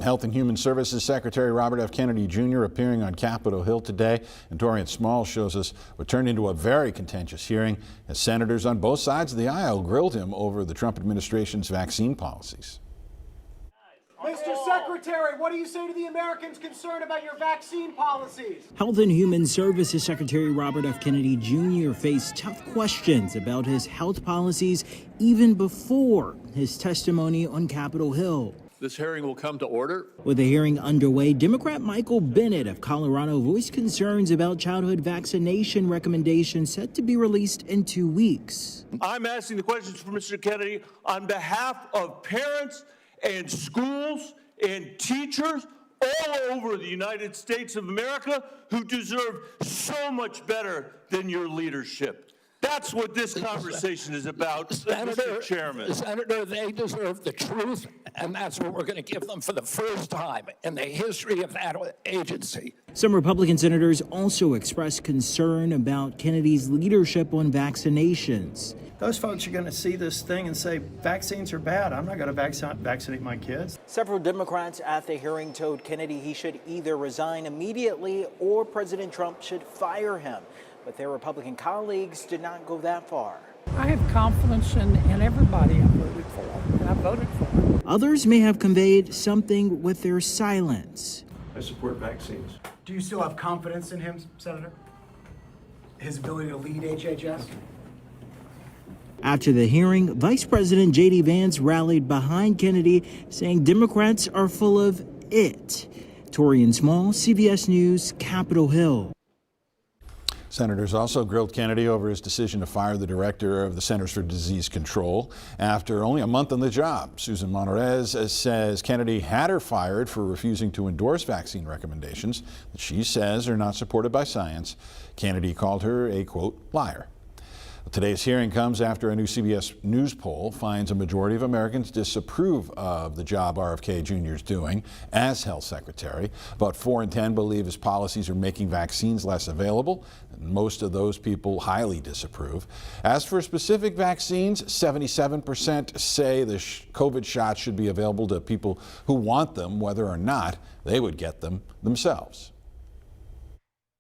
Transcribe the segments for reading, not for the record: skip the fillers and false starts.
Health and Human Services Secretary Robert F. Kennedy Jr. appearing on Capitol Hill today. And Torian Small shows us what turned into a very contentious hearing as senators on both sides of the aisle grilled him over the Trump administration's vaccine policies. Mr. Secretary, what do you say to the Americans concerned about your vaccine policies? Health and Human Services Secretary Robert F. Kennedy Jr. faced tough questions about his health policies even before his testimony on Capitol Hill. This hearing will come to order. With the hearing underway, Democrat Michael Bennet of Colorado voiced concerns about childhood vaccination recommendations set to be released in 2 weeks. I'm asking the questions for Mr. Kennedy on behalf of parents and schools and teachers all over the United States of America who deserve so much better than your leadership. That's what this conversation is about, Mr. Chairman. Senator, they deserve the truth, and that's what we're going to give them for the first time in the history of that agency. Some Republican senators also expressed concern about Kennedy's leadership on vaccinations. Those folks are going to see this thing and say, vaccines are bad. I'm not going to vaccinate my kids. Several Democrats at the hearing told Kennedy he should either resign immediately or President Trump should fire him. But their Republican colleagues did not go that far. I have confidence in everybody I voted for, and I voted for. Others may have conveyed something with their silence. I support vaccines. Do you still have confidence in him, Senator? His ability to lead HHS? After the hearing, Vice President J.D. Vance rallied behind Kennedy, saying Democrats are full of it. Torian Small, CBS News, Capitol Hill. Senators also grilled Kennedy over his decision to fire the director of the Centers for Disease Control after only a month on the job. Susan Monterez says Kennedy had her fired for refusing to endorse vaccine recommendations that she says are not supported by science. Kennedy called her a, quote, liar. Today's hearing comes after a new CBS News poll finds a majority of Americans disapprove of the job RFK Jr. is doing as health secretary. About 4 in 10 believe his policies are making vaccines less available. And most of those people highly disapprove. As for specific vaccines, 77% say the COVID shots should be available to people who want them, whether or not they would get them themselves.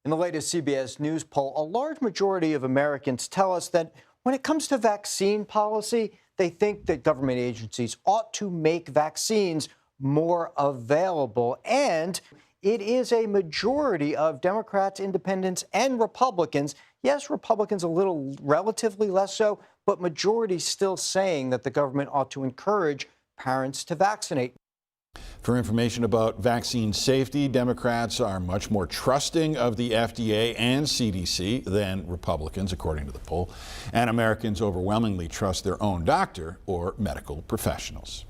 In the latest CBS News poll, a large majority of Americans tell us that when it comes to vaccine policy, they think that government agencies ought to make vaccines more available. And it is a majority of Democrats, independents, and Republicans. Yes, Republicans a little relatively less so, but majority still saying that the government ought to encourage parents to vaccinate. For information about vaccine safety, Democrats are much more trusting of the FDA and CDC than Republicans, according to the poll. And Americans overwhelmingly trust their own doctor or medical professionals.